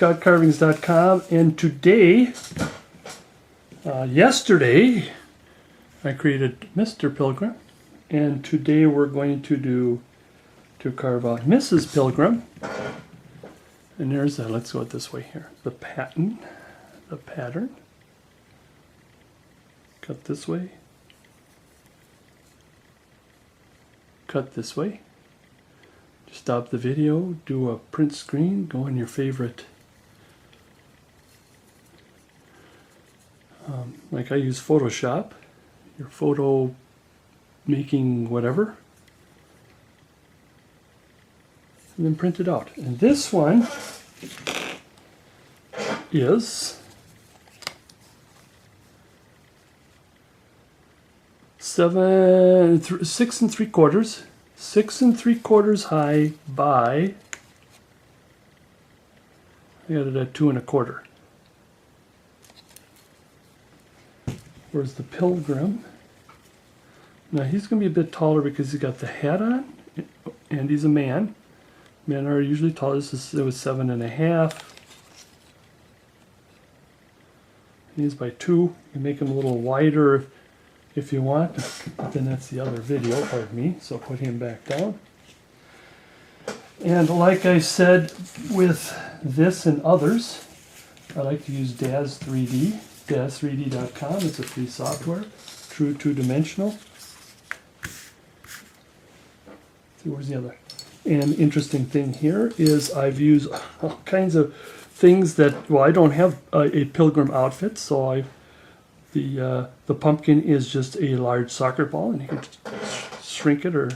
ScottCarvings.com, and today, yesterday, I created Mr. Pilgrim, and today we're going to carve out Mrs. Pilgrim. And there's that. Let's go this way here. The pattern. Cut this way. Cut this way. Stop the video, do a print screen, go on your favorite, like I use Photoshop, your photo making whatever, and then print it out. And this one is 6 3/4. 6 3/4 high by, I got it at 2 1/4. Where's the Pilgrim? Now he's going to be a bit taller because he's got the hat on, and he's a man. Men are usually taller. It was 7 1/2. He's by 2. You can make him a little wider if you want, but then that's the other video, pardon me, so put him back down. And like I said with this and others, I like to use DAZ3D, DAZ3D.com. It's a free software, true two-dimensional. See, where's the other? And interesting thing here is I've used all kinds of things that, well, I don't have a Pilgrim outfit, so the pumpkin is just a large soccer ball, and you can shrink it or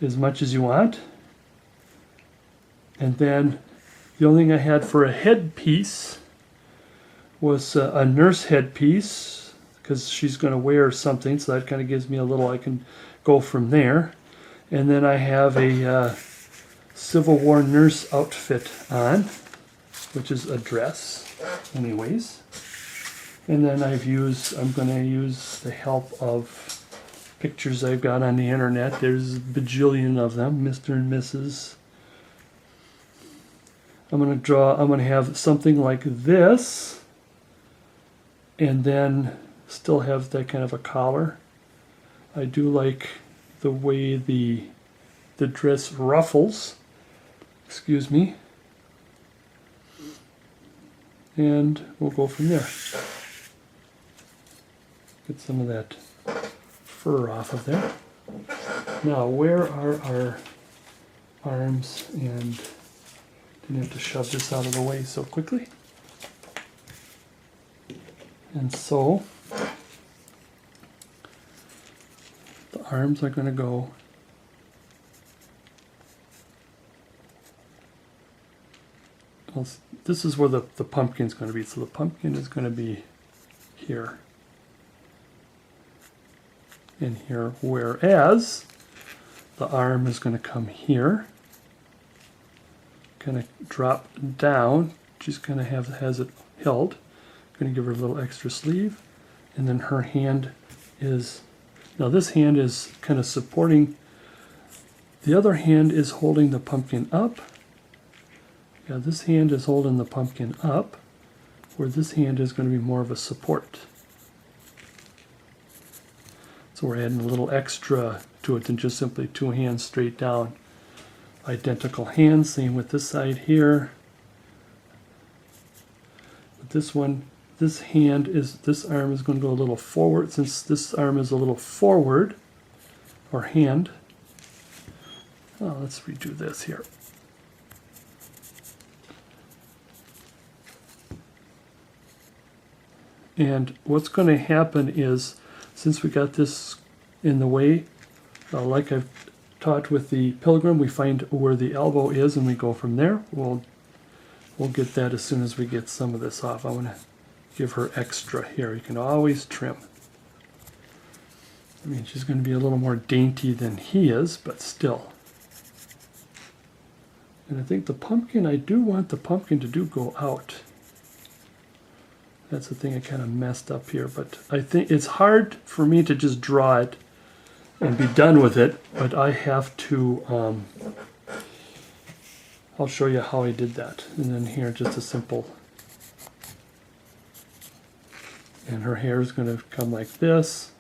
as much as you want. And then the only thing I had for a headpiece was a nurse headpiece, because she's going to wear something, so that kind of gives me a little, I can go from there. And then I have a Civil War nurse outfit on, which is a dress anyways. And then I'm going to use the help of pictures I've got on the internet. There's a bajillion of them, Mr. and Mrs. I'm going to have something like this, and then still have that kind of a collar. I do like the way the dress ruffles, excuse me, and we'll go from there. Get some of that fur off of there. Now, where are our arms? And didn't have to shove this out of the way so quickly. And so the arms are going to go this is where the pumpkin's going to be. So the pumpkin is going to be here and here, whereas the arm is going to come here, kind of drop down. She's going to has it held. Going to give her a little extra sleeve, and then her hand is, now this hand is kind of supporting, the other hand is holding the pumpkin up. Yeah, this hand is holding the pumpkin up, where this hand is going to be more of a support. So we're adding a little extra to it than just simply two hands straight down. Identical hands, same with this side here. With this one, this arm is going to go a little forward. Since this arm is a little forward, or hand, let's redo this here. And what's going to happen is, since we got this in the way, like I've taught with the Pilgrim, we find where the elbow is and we go from there. We'll get that as soon as we get some of this off. I want to give her extra here. You can always trim. I mean, she's going to be a little more dainty than he is, but still. And I think the pumpkin, I do want the pumpkin to go out. That's the thing I kind of messed up here, but I think it's hard for me to just draw it and be done with it, but I have to I'll show you how I did that. And then here, just a simple, and her hair is going to come like this.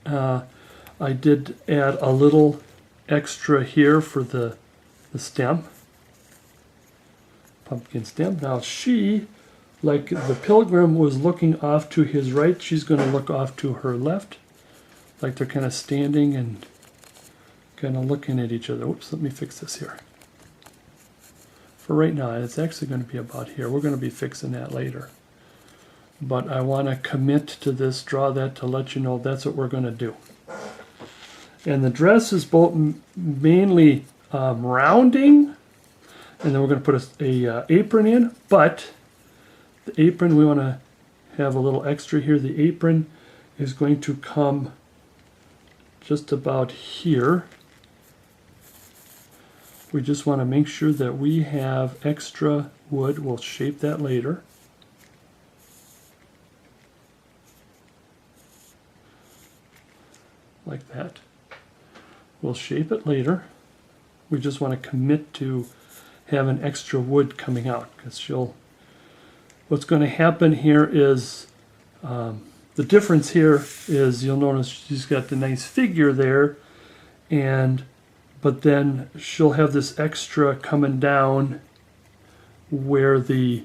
I did add a little extra here for the stem, pumpkin stem. Now she, like the pilgrim was looking off to his right, she's going to look off to her left, like they're kind of standing and kind of looking at each other. Oops, let me fix this here. For right now, it's actually going to be about here. We're going to be fixing that later. But I want to commit to this, draw that to let you know that's what we're going to do. And the dress is both mainly rounding, and then we're going to put a apron in, but the apron, we want to have a little extra here. The apron is going to come just about here. We just want to make sure that we have extra wood. We'll shape that later. Like that. We'll shape it later. We just want to commit to having extra wood coming out, because what's going to happen here is the difference here is you'll notice she's got the nice figure there, but then she'll have this extra coming down where the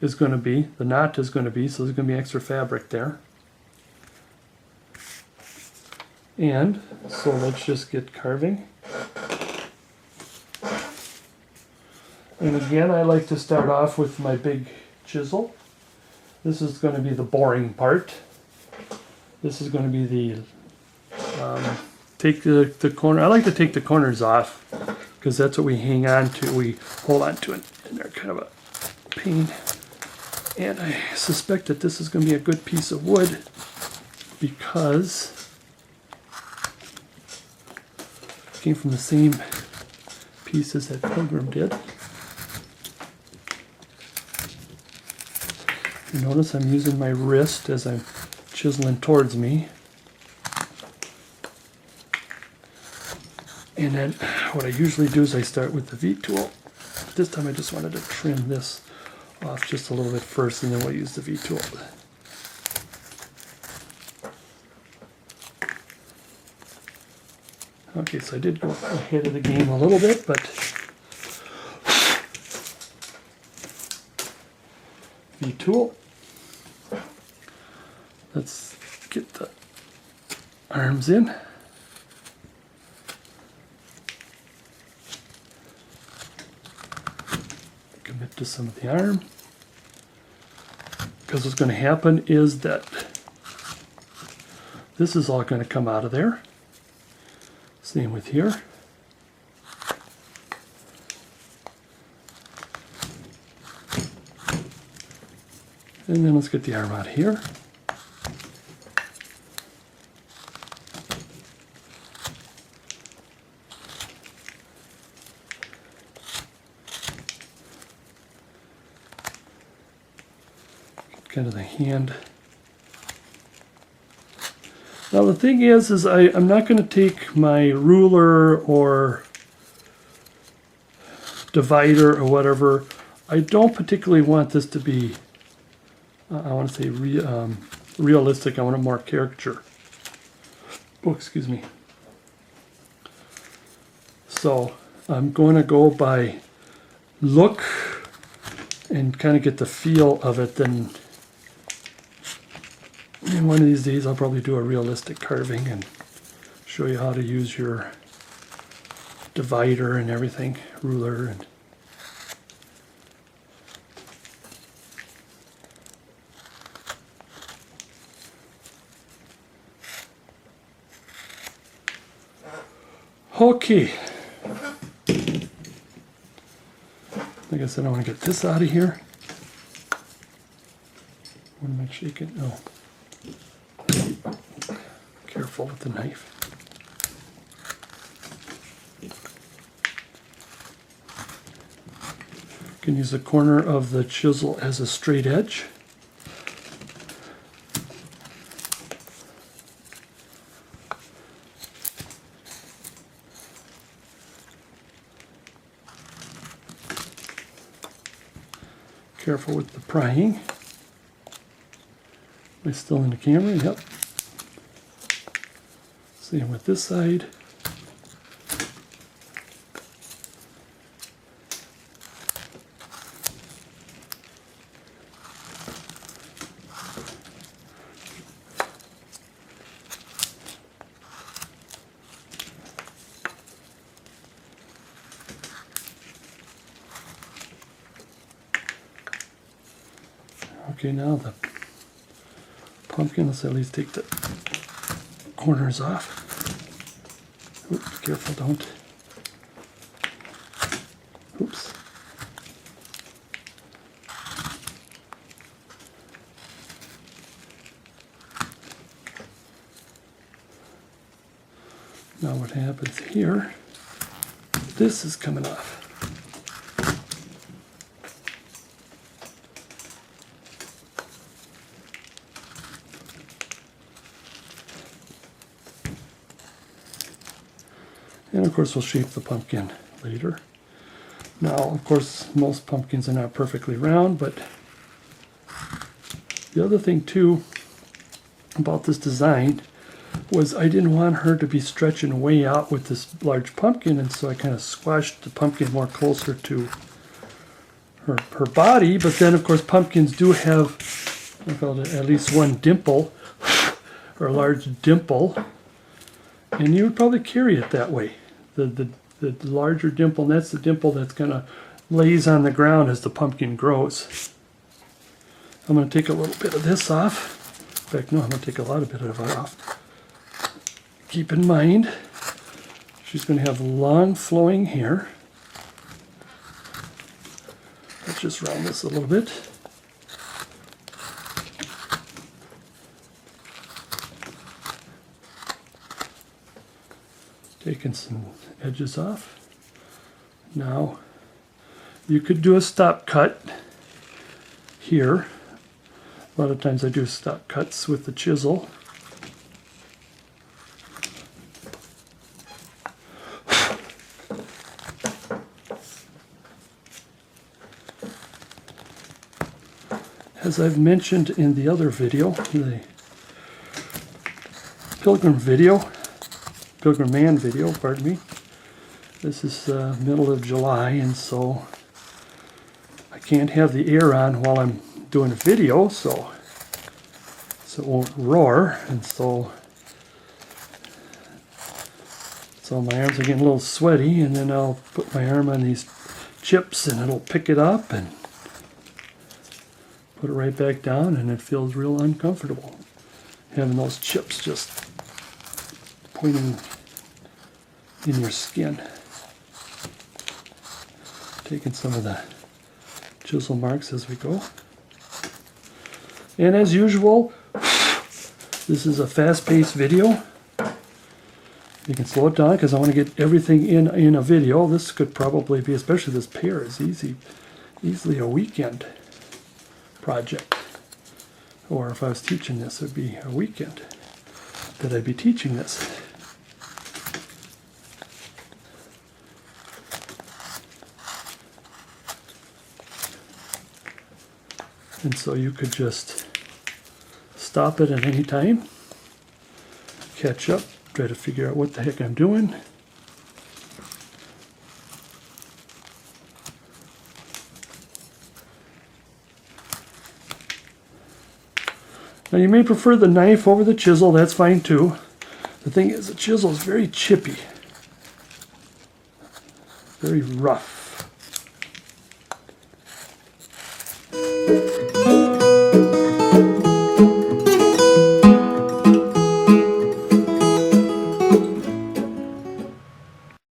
is going to be, the knot is going to be, so there's going to be extra fabric there. And so let's just get carving. And again, I like to start off with my big chisel. This is going to be the boring part. This is going to be the take the corner. I like to take the corners off because that's what we hang on to. We hold on to it, and they're kind of a pain. And I suspect that this is going to be a good piece of wood because it came from the same pieces that Pilgrim did. You notice I'm using my wrist as I'm chiseling towards me. And then what I usually do is I start with the V-tool. This time I just wanted to trim this off just a little bit first, and then we'll use the V-tool. Okay, so I did go ahead of the game a little bit, but V-tool. Let's get the arms in. Commit to some of the arm. Because what's going to happen is that this is all going to come out of there. Same with here. And then let's get the arm out here. Kind of the hand. Now the thing is I'm not going to take my ruler or divider or whatever. I don't particularly want this to be, I want to say realistic. I want it more caricature. Oh, excuse me. So I'm going to go by look and kind of get the feel of it. Then and one of these days I'll probably do a realistic carving and show you how to use your divider and everything, ruler and okay. Like I said, I want to get this out of here. What am I shaking? Oh. Careful with the knife. You can use the corner of the chisel as a straight edge. Careful with the prying. Am I still in the camera? Yep. Same with this side. Okay, now the pumpkin, let's at least take the corners off. Oops, careful, don't. Oops. Now what happens here, this is coming off. And of course we'll shape the pumpkin later. Now of course most pumpkins are not perfectly round, but the other thing too about this design was I didn't want her to be stretching way out with this large pumpkin, and so I kind of squashed the pumpkin more closer to her body. But then of course pumpkins do have, I call it, at least one dimple or a large dimple, and you would probably carry it that way. The larger dimple, and that's the dimple that's going to lays on the ground as the pumpkin grows. I'm going to take a little bit of this off. In fact, no, I'm going to take a lot of bit of it off. Keep in mind, she's going to have long flowing hair. Let's just round this a little bit. Taking some edges off. Now, you could do a stop cut here. A lot of times I do stop cuts with the chisel. As I've mentioned in the other video, the Pilgrim Man video, pardon me. This is middle of July, and so I can't have the air on while I'm doing a video, so it won't roar, and so my arms are getting a little sweaty, and then I'll put my arm on these chips and it'll pick it up and put it right back down, and it feels real uncomfortable having those chips just pointing in your skin. Taking some of the chisel marks as we go. And as usual, this is a fast-paced video. You can slow it down because I want to get everything in a video. This could probably be, especially this pear, is easily a weekend project. Or if I was teaching this, it would be a weekend that I'd be teaching this. And so you could just stop it at any time, catch up, try to figure out what the heck I'm doing. Now you may prefer the knife over the chisel, that's fine too. The thing is, the chisel is very chippy, very rough.